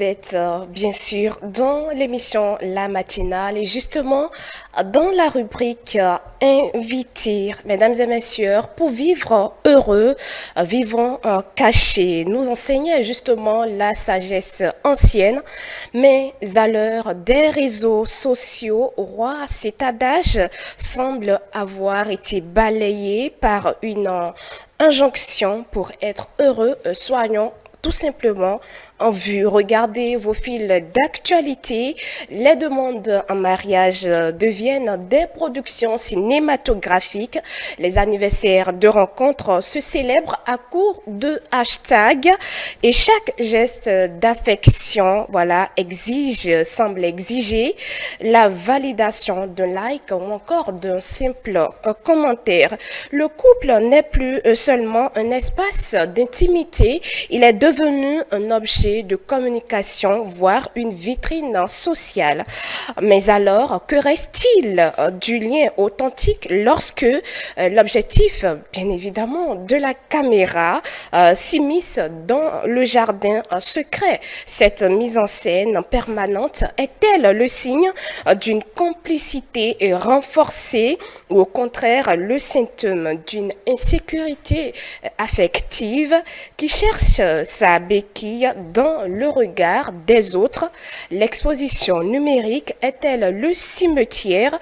vous êtes bien sûr dans l'émission La Matinale et justement dans la rubrique Inviter, mesdames et messieurs, pour vivre heureux, vivons cachés. Nous enseignait justement la sagesse ancienne, mais à l'heure des réseaux sociaux, roi, cet adage semble avoir été balayé par une injonction pour être heureux. Soyons tout simplement en vue. Regardez vos fils d'actualité. Les demandes en mariage deviennent des productions cinématographiques. Les anniversaires de rencontres se célèbrent à court de hashtags et chaque geste d'affection, voilà, semble exiger la validation d'un like ou encore d'un simple commentaire. Le couple n'est plus seulement un espace d'intimité, il est devenu un objet de communication, voire une vitrine sociale. Mais alors, que reste-t-il du lien authentique lorsque l'objectif, bien évidemment, de la caméra s'immisce dans le jardin secret? Cette mise en scène permanente est-elle le signe d'une complicité renforcée ou au contraire le symptôme d'une insécurité affective qui cherche sa béquille dans le regard des autres? L'exposition numérique est-elle le cimetière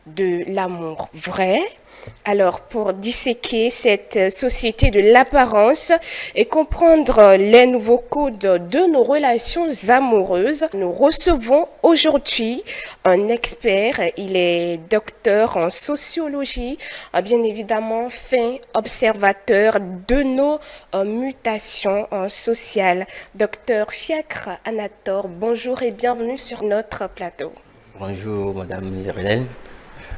de l'amour vrai? Alors, pour disséquer cette société de l'apparence et comprendre les nouveaux codes de nos relations amoureuses, nous recevons aujourd'hui un expert. Il est docteur en sociologie, bien évidemment fin observateur de nos mutations sociales. Docteur Fiacre Anator, bonjour et bienvenue sur notre plateau. Bonjour Madame Lirel.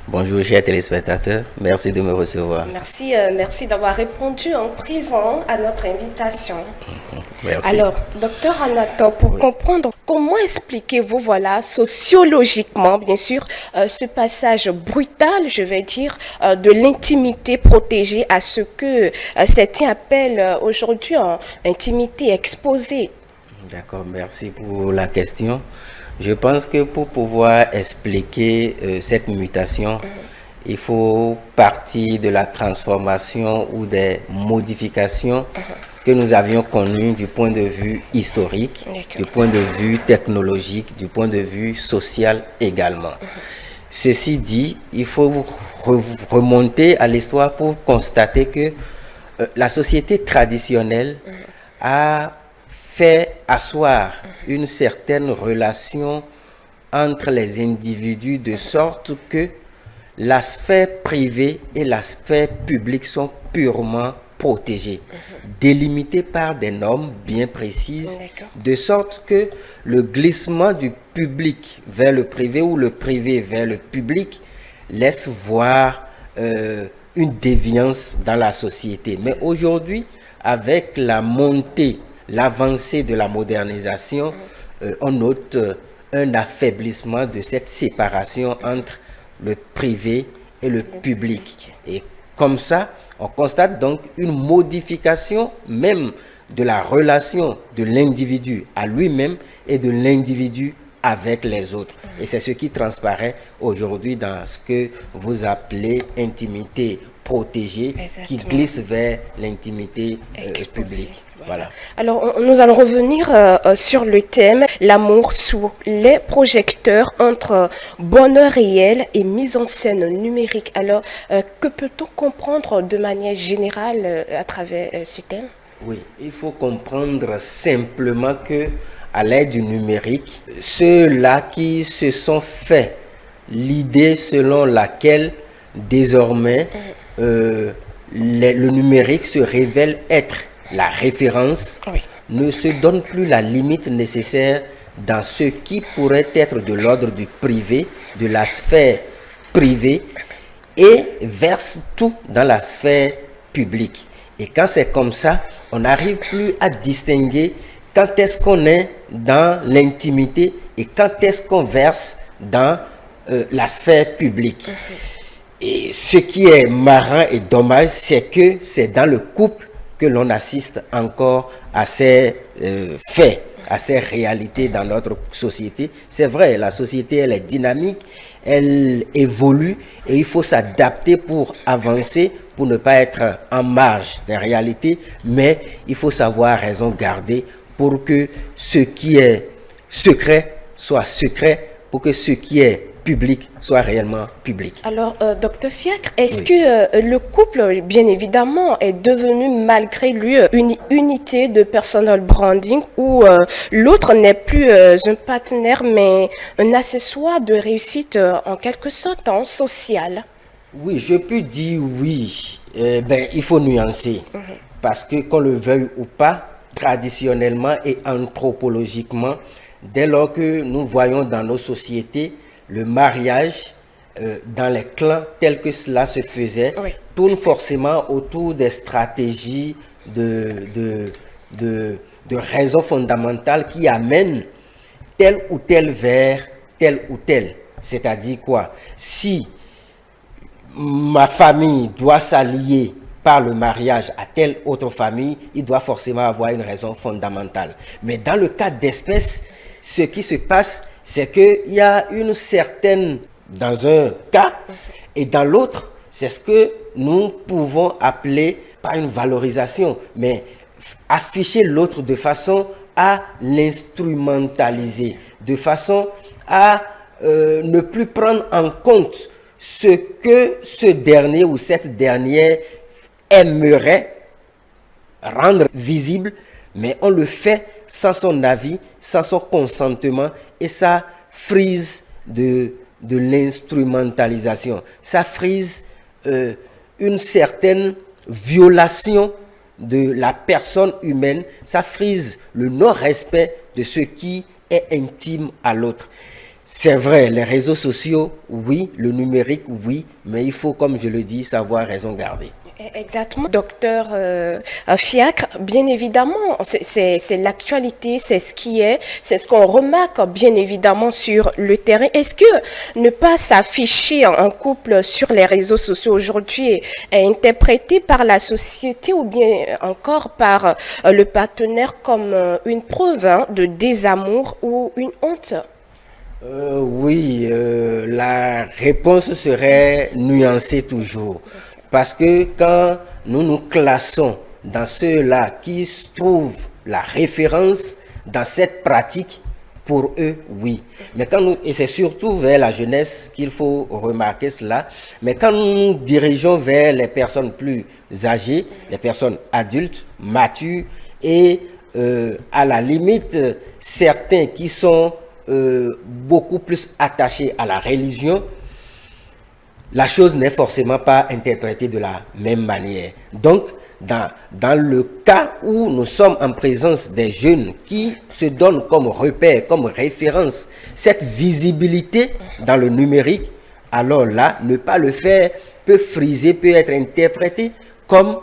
Bonjour chers téléspectateurs, merci de me recevoir. Merci d'avoir répondu en présent à notre invitation. Merci. Alors, docteur Anator, pour comprendre, comment expliquez-vous, voilà, sociologiquement, bien sûr, ce passage brutal, je vais dire, de l'intimité protégée à ce que certains appellent aujourd'hui intimité exposée? D'accord, merci pour la question. Je pense que pour pouvoir expliquer cette mutation, il faut partir de la transformation ou des modifications que nous avions connues du point de vue historique, du point de vue technologique, du point de vue social également. Ceci dit, il faut remonter à l'histoire pour constater que la société traditionnelle a fait asseoir une certaine relation entre les individus de sorte que la sphère privée et la sphère publique sont purement protégées, délimitées par des normes bien précises, de sorte que le glissement du public vers le privé ou le privé vers le public laisse voir une déviance dans la société. Mais aujourd'hui, avec la montée, l'avancée de la modernisation, on note un affaiblissement de cette séparation entre le privé et le public. Et comme ça, on constate donc une modification même de la relation de l'individu à lui-même et de l'individu avec les autres. Et c'est ce qui transparaît aujourd'hui dans ce que vous appelez intimité protégée, qui glisse vers l'intimité publique. Voilà. Alors, nous allons revenir sur le thème l'amour sous les projecteurs entre bonheur réel et mise en scène numérique. Alors, que peut-on comprendre de manière générale à travers ce thème? Oui, il faut comprendre simplement que à l'aide du numérique, ceux-là qui se sont fait l'idée selon laquelle désormais le numérique se révèle être la référence, ne se donne plus la limite nécessaire dans ce qui pourrait être de l'ordre du privé, de la sphère privée, et verse tout dans la sphère publique. Et quand c'est comme ça, on n'arrive plus à distinguer quand est-ce qu'on est dans l'intimité et quand est-ce qu'on verse dans la sphère publique. Et ce qui est marrant et dommage, c'est que c'est dans le couple que l'on assiste encore à ces faits. à ces réalités dans notre société. C'est vrai, la société, elle est dynamique, elle évolue et il faut s'adapter pour avancer, pour ne pas être en marge des réalités, mais il faut savoir raison garder pour que ce qui est secret soit secret, pour que ce qui est public soit réellement public. Alors, docteur Fiacre, est-ce que le couple, bien évidemment, est devenu malgré lui une unité de personal branding où l'autre n'est plus un partenaire mais un accessoire de réussite en quelque sorte social? Oui, je peux dire oui. Il faut nuancer. Parce que qu'on le veuille ou pas, traditionnellement et anthropologiquement, dès lors que nous voyons dans nos sociétés le mariage dans les clans tel que cela se faisait, tourne forcément autour des stratégies de raisons fondamentales qui amènent tel ou tel vers tel ou tel. C'est-à-dire quoi? Si ma famille doit s'allier par le mariage à telle autre famille, il doit forcément avoir une raison fondamentale. Mais dans le cas d'espèce, ce qui se passe, c'est qu'il y a une certaine, dans un cas, et dans l'autre, c'est ce que nous pouvons appeler pas une valorisation, mais afficher l'autre de façon à l'instrumentaliser, de façon à ne plus prendre en compte ce que ce dernier ou cette dernière aimerait rendre visible, mais on le fait sans son avis, sans son consentement, et ça frise de l'instrumentalisation. Ça frise une certaine violation de la personne humaine, ça frise le non-respect de ce qui est intime à l'autre. C'est vrai, les réseaux sociaux, oui, le numérique, oui, mais il faut, comme je le dis, savoir raison garder. Exactement, docteur Fiacre, bien évidemment, c'est l'actualité, c'est ce qui est, c'est ce qu'on remarque bien évidemment sur le terrain. Est-ce que ne pas s'afficher en couple sur les réseaux sociaux aujourd'hui est interprété par la société ou bien encore par le partenaire comme une preuve de désamour ou une honte? Oui, la réponse serait nuancée toujours. Parce que quand nous nous classons dans ceux-là qui trouvent la référence dans cette pratique, pour eux, oui. Mais quand nous, et c'est surtout vers la jeunesse qu'il faut remarquer cela, mais quand nous nous dirigeons vers les personnes plus âgées, les personnes adultes, matures, et à la limite, certains qui sont beaucoup plus attachés à la religion, la chose n'est forcément pas interprétée de la même manière. Donc, dans le cas où nous sommes en présence des jeunes qui se donnent comme repère, comme référence, cette visibilité dans le numérique, alors là, ne pas le faire peut friser, peut être interprété comme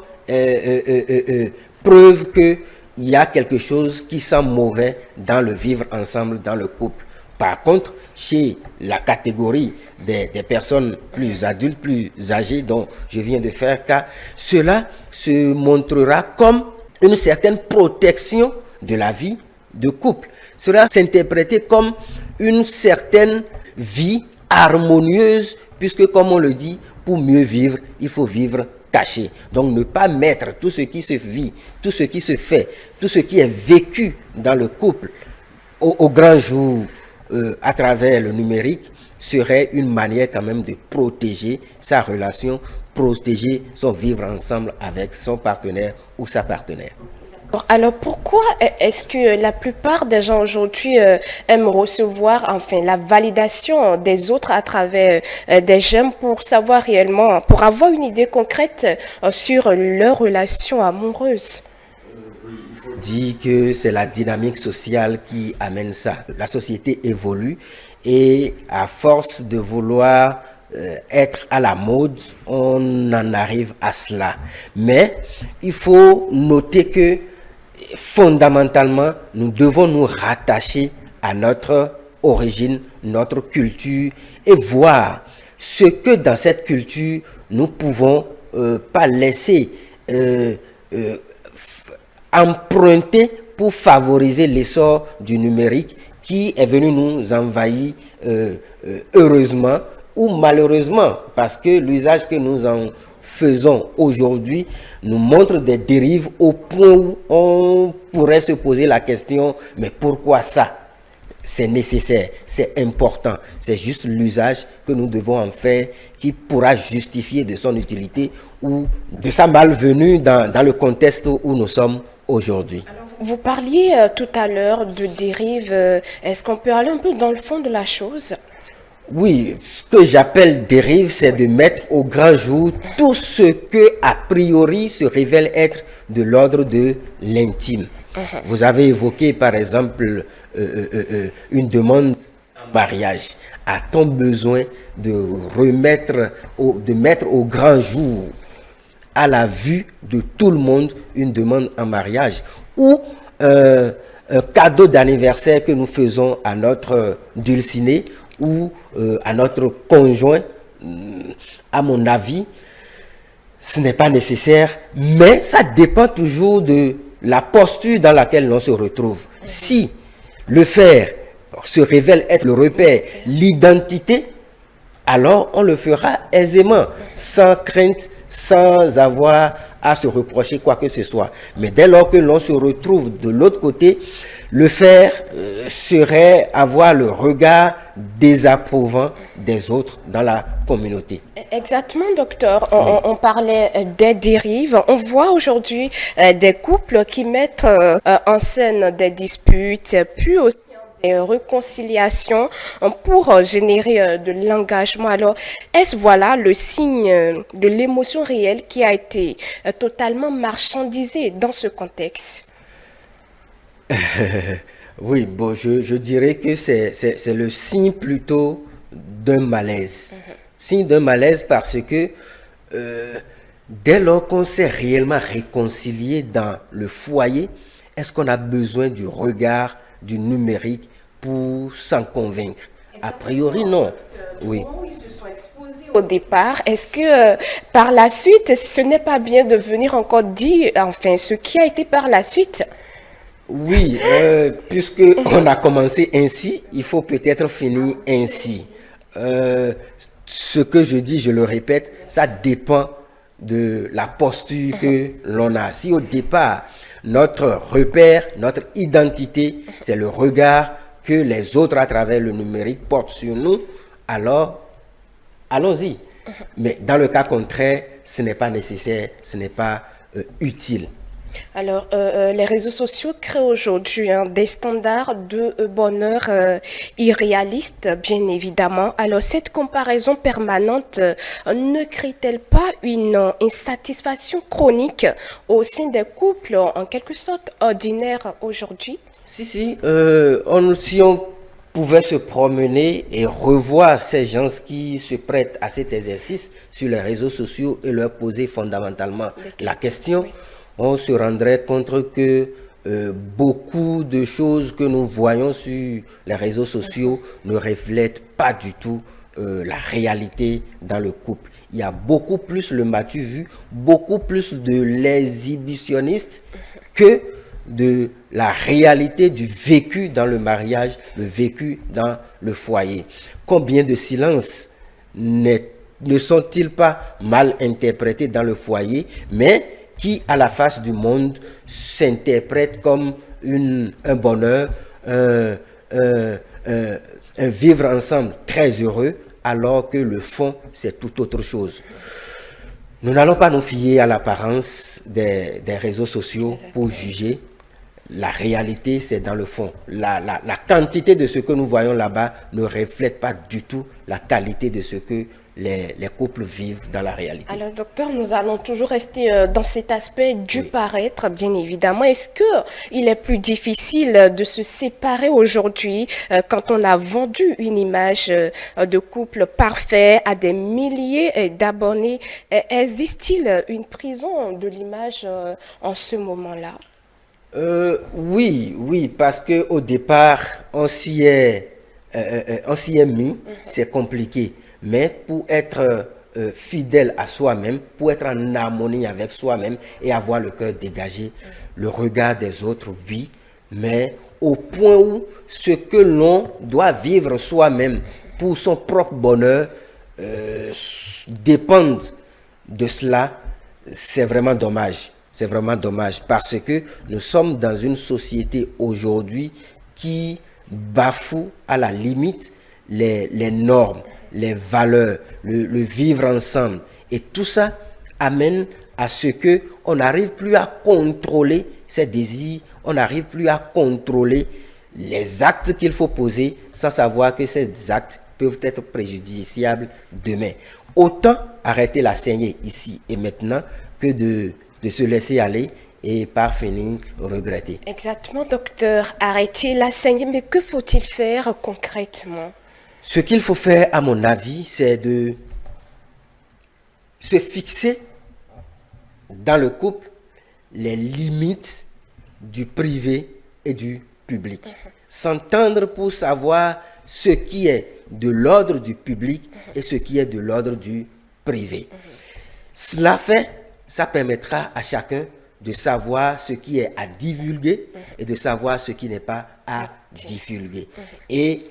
preuve qu'il y a quelque chose qui sent mauvais dans le vivre ensemble, dans le couple. Par contre, chez la catégorie des personnes plus adultes, plus âgées, dont je viens de faire cas, cela se montrera comme une certaine protection de la vie de couple. Cela s'interprète comme une certaine vie harmonieuse, puisque comme on le dit, pour mieux vivre, il faut vivre caché. Donc ne pas mettre tout ce qui se vit, tout ce qui se fait, tout ce qui est vécu dans le couple au grand jour, à travers le numérique, serait une manière quand même de protéger sa relation, protéger son vivre ensemble avec son partenaire ou sa partenaire. Alors pourquoi est-ce que la plupart des gens aujourd'hui aiment recevoir enfin la validation des autres à travers des j'aime pour savoir réellement, pour avoir une idée concrète sur leur relation amoureuse? Dit que c'est la dynamique sociale qui amène ça. La société évolue et à force de vouloir être à la mode, on en arrive à cela. Mais il faut noter que fondamentalement, nous devons nous rattacher à notre origine, notre culture et voir ce que dans cette culture nous pouvons pas laisser emprunter pour favoriser l'essor du numérique qui est venu nous envahir heureusement ou malheureusement, parce que l'usage que nous en faisons aujourd'hui nous montre des dérives au point où on pourrait se poser la question, mais pourquoi ça? C'est nécessaire, c'est important, c'est juste l'usage que nous devons en faire qui pourra justifier de son utilité ou de sa malvenue dans le contexte où nous sommes aujourd'hui. Vous parliez tout à l'heure de dérive. Est-ce qu'on peut aller un peu dans le fond de la chose? Oui, ce que j'appelle dérive, c'est de mettre au grand jour tout ce que, a priori, se révèle être de l'ordre de l'intime. Vous avez évoqué, par exemple, une demande en mariage. A-t-on besoin de mettre au grand jour, à la vue de tout le monde, une demande en mariage ou un cadeau d'anniversaire que nous faisons à notre dulciné ou à notre conjoint? À mon avis, ce n'est pas nécessaire, mais ça dépend toujours de la posture dans laquelle l'on se retrouve. Si le faire se révèle être le repère, l'identité, alors on le fera aisément, sans crainte, sans avoir à se reprocher quoi que ce soit. Mais dès lors que l'on se retrouve de l'autre côté, le faire serait avoir le regard désapprouvant des autres dans la communauté. Exactement, docteur. On parlait des dérives. On voit aujourd'hui des couples qui mettent en scène des disputes, puis aussi des réconciliations pour générer de l'engagement. Alors, est-ce voilà le signe de l'émotion réelle qui a été totalement marchandisée dans ce contexte? Oui, bon, je dirais que c'est le signe plutôt d'un malaise. Signe d'un malaise parce que dès lors qu'on s'est réellement réconcilié dans le foyer, est-ce qu'on a besoin du regard du numérique pour s'en convaincre? A priori, non. Oui. Ils se sont exposés au départ. Est-ce que par la suite, ce n'est pas bien de venir encore dire, enfin, ce qui a été par la suite? Oui, puisque on a commencé ainsi, il faut peut-être finir ainsi. Ce que je dis, je le répète, ça dépend de la posture que l'on a. Si au départ, notre repère, notre identité, c'est le regard que les autres à travers le numérique portent sur nous, alors allons-y. Mais dans le cas contraire, ce n'est pas nécessaire, ce n'est pas utile. Alors, les réseaux sociaux créent aujourd'hui des standards de bonheur irréalistes, bien évidemment. Alors, cette comparaison permanente ne crée-t-elle pas une insatisfaction chronique au sein des couples, en quelque sorte ordinaires aujourd'hui? Si on pouvait se promener et revoir ces gens qui se prêtent à cet exercice sur les réseaux sociaux et leur poser fondamentalement la question, oui, on se rendrait compte que beaucoup de choses que nous voyons sur les réseaux sociaux ne reflètent pas du tout la réalité dans le couple. Il y a beaucoup plus, le m'as-tu vu, beaucoup plus de l'exhibitionniste que de la réalité du vécu dans le mariage, le vécu dans le foyer. Combien de silences ne sont-ils pas mal interprétés dans le foyer, mais qui, à la face du monde, s'interprètent comme un bonheur, un vivre ensemble très heureux, alors que le fond, c'est tout autre chose. Nous n'allons pas nous fier à l'apparence des réseaux sociaux pour juger. La réalité, c'est dans le fond. La quantité de ce que nous voyons là-bas ne reflète pas du tout la qualité de ce que les couples vivent dans la réalité. Alors, docteur, nous allons toujours rester dans cet aspect du paraître, bien évidemment. Est-ce qu'il est plus difficile de se séparer aujourd'hui quand on a vendu une image de couple parfait à des milliers d'abonnés? Existe-t-il une prison de l'image en ce moment-là? Oui, parce qu'au départ, on s'y est mis, c'est compliqué. Mais pour être fidèle à soi-même, pour être en harmonie avec soi-même et avoir le cœur dégagé, le regard des autres, oui, mais au point où ce que l'on doit vivre soi-même pour son propre bonheur dépendent de cela, c'est vraiment dommage. C'est vraiment dommage parce que nous sommes dans une société aujourd'hui qui bafoue à la limite les normes, les valeurs, le vivre ensemble. Et tout ça amène à ce que on n'arrive plus à contrôler ses désirs, on n'arrive plus à contrôler les actes qu'il faut poser sans savoir que ces actes peuvent être préjudiciables demain. Autant arrêter la saignée ici et maintenant que de se laisser aller et par finir regretter. Exactement, docteur. Arrêter la saignée, mais que faut-il faire concrètement? Ce qu'il faut faire, à mon avis, c'est de se fixer dans le couple les limites du privé et du public. S'entendre pour savoir ce qui est de l'ordre du public et ce qui est de l'ordre du privé. Cela fait, ça permettra à chacun de savoir ce qui est à divulguer et de savoir ce qui n'est pas à divulguer. Et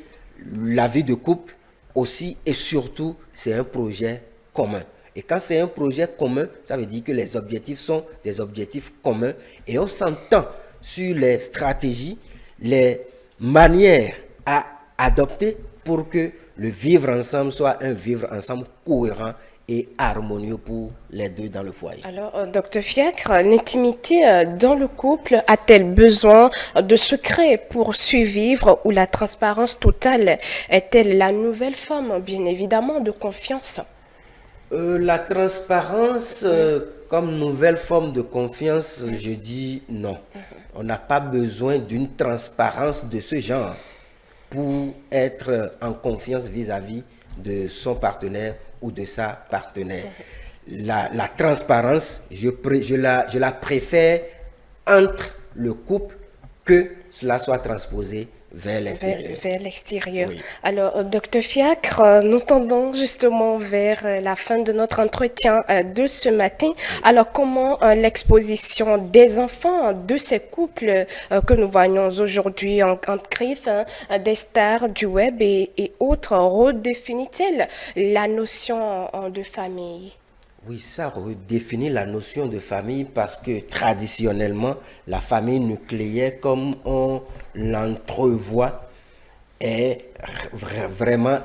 la vie de couple aussi et surtout, c'est un projet commun. Et quand c'est un projet commun, ça veut dire que les objectifs sont des objectifs communs et on s'entend sur les stratégies, les manières à adopter pour que le vivre ensemble soit un vivre ensemble cohérent et harmonieux pour les deux dans le foyer. Alors, docteur Fiacre, l'intimité dans le couple a-t-elle besoin de secrets pour survivre ou la transparence totale est-elle la nouvelle forme, bien évidemment, de confiance? La transparence comme nouvelle forme de confiance, je dis non. On n'a pas besoin d'une transparence de ce genre pour être en confiance vis-à-vis de son partenaire ou de sa partenaire. La transparence, je la préfère entre le couple que cela soit transposé vers l'extérieur. Vers l'extérieur. Oui. Alors, docteur Fiacre, nous tendons justement vers la fin de notre entretien de ce matin. Alors, comment l'exposition des enfants de ces couples que nous voyons aujourd'hui en crise, des stars du web et autres, redéfinit-elle la notion de famille? Oui, ça redéfinit la notion de famille parce que traditionnellement, la famille nucléaire, comme on l'entrevoit, est vraiment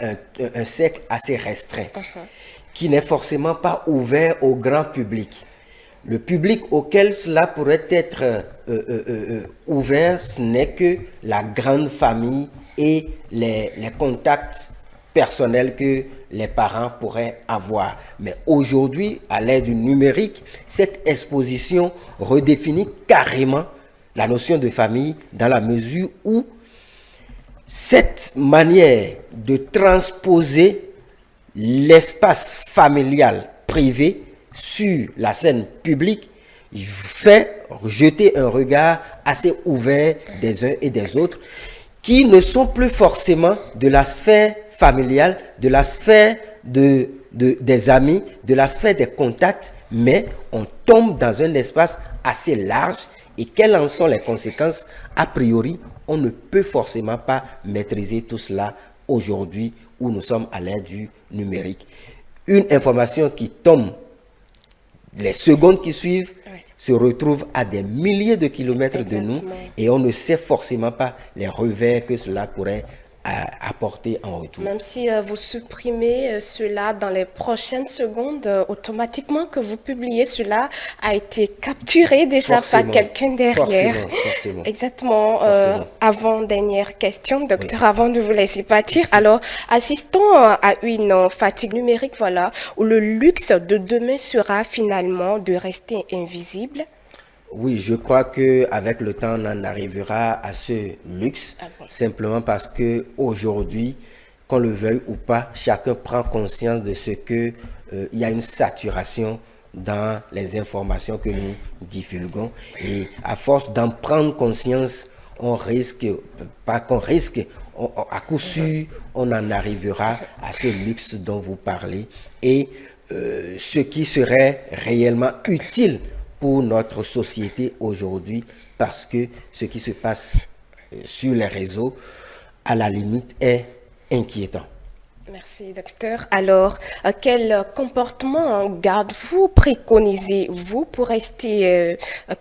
un cercle assez restreint, qui n'est forcément pas ouvert au grand public. Le public auquel cela pourrait être ouvert, ce n'est que la grande famille et les contacts personnels que les parents pourraient avoir. Mais aujourd'hui, à l'ère du numérique, cette exposition redéfinit carrément la notion de famille dans la mesure où cette manière de transposer l'espace familial privé sur la scène publique fait jeter un regard assez ouvert des uns et des autres qui ne sont plus forcément de la sphère familiale, de la sphère des amis, de la sphère des contacts, mais on tombe dans un espace assez large et quelles en sont les conséquences? A priori, on ne peut forcément pas maîtriser tout cela aujourd'hui où nous sommes à l'ère du numérique. Une information qui tombe, les secondes qui suivent, se retrouve à des milliers de kilomètres de nous et on ne sait forcément pas les revers que cela pourrait apporter en retour. Même si vous supprimez cela dans les prochaines secondes, automatiquement que vous publiez, cela a été capturé déjà par quelqu'un derrière. Forcément. Exactement. Avant-dernière question, docteur, avant de vous laisser partir. Alors, assistons à une fatigue numérique, voilà, où le luxe de demain sera finalement de rester invisible. Oui, je crois qu'avec le temps, on en arrivera à ce luxe, simplement parce que aujourd'hui, qu'on le veuille ou pas, chacun prend conscience de ce que il y a une saturation dans les informations que nous divulguons. Et à force d'en prendre conscience, on risque, pas qu'on risque, à coup sûr, on en arrivera à ce luxe dont vous parlez. Et ce qui serait réellement utile pour notre société aujourd'hui parce que ce qui se passe sur les réseaux, à la limite, est inquiétant. Merci, docteur. Alors, quel comportement garde-vous préconisez-vous pour rester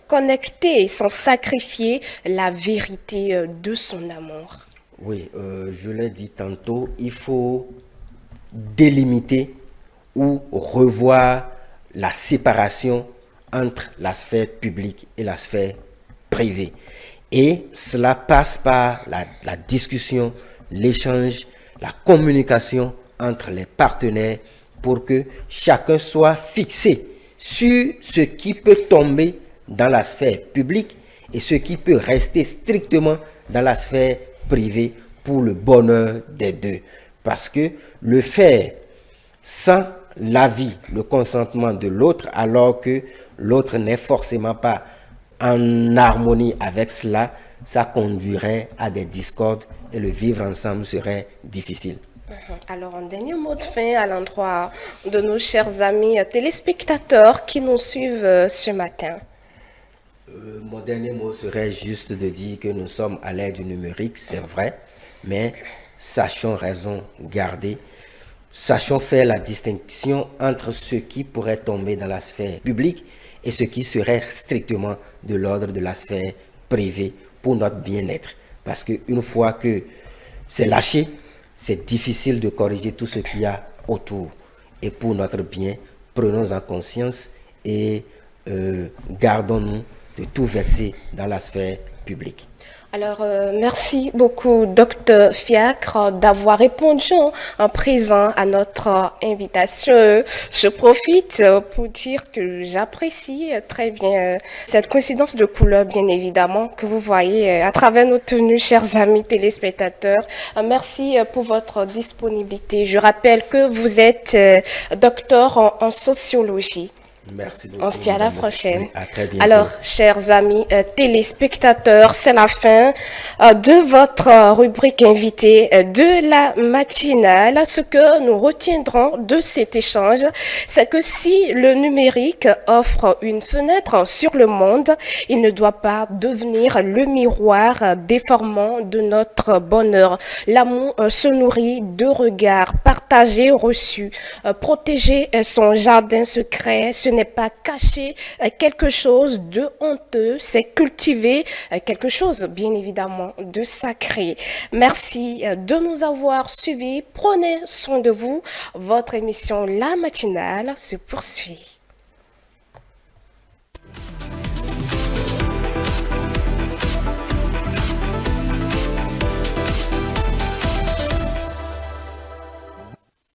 connecté sans sacrifier la vérité de son amour? Oui, je l'ai dit tantôt, il faut délimiter ou revoir la séparation entre la sphère publique et la sphère privée. Et cela passe par la discussion, l'échange, la communication entre les partenaires pour que chacun soit fixé sur ce qui peut tomber dans la sphère publique et ce qui peut rester strictement dans la sphère privée pour le bonheur des deux. Parce que le faire sans l'avis, le consentement de l'autre, alors que l'autre n'est forcément pas en harmonie avec cela, ça conduirait à des discordes et le vivre ensemble serait difficile. Alors, un dernier mot de fin à l'endroit de nos chers amis téléspectateurs qui nous suivent ce matin. Mon dernier mot serait juste de dire que nous sommes à l'ère du numérique, c'est vrai, mais sachons raison garder, sachons faire la distinction entre ce qui pourrait tomber dans la sphère publique et ce qui serait strictement de l'ordre de la sphère privée pour notre bien-être. Parce qu'une fois que c'est lâché, c'est difficile de corriger tout ce qu'il y a autour. Et pour notre bien, prenons en conscience et gardons-nous de tout verser dans la sphère publique. Alors, merci beaucoup, docteur Fiacre, d'avoir répondu en présent à notre invitation. Je profite pour dire que j'apprécie très bien cette coïncidence de couleurs, bien évidemment, que vous voyez à travers nos tenues, chers amis téléspectateurs. Merci pour votre disponibilité. Je rappelle que vous êtes docteur en sociologie. Merci beaucoup. On se dit à la prochaine. Oui, à très bientôt. Alors, chers amis téléspectateurs, c'est la fin de votre rubrique invitée de la matinale. Ce que nous retiendrons de cet échange, c'est que si le numérique offre une fenêtre sur le monde, il ne doit pas devenir le miroir déformant de notre bonheur. L'amour se nourrit de regards partagés, reçus. Protéger son jardin secret, ce n'est pas cacher quelque chose de honteux, c'est cultiver quelque chose, bien évidemment, de sacré. Merci de nous avoir suivis. Prenez soin de vous. Votre émission La Matinale se poursuit.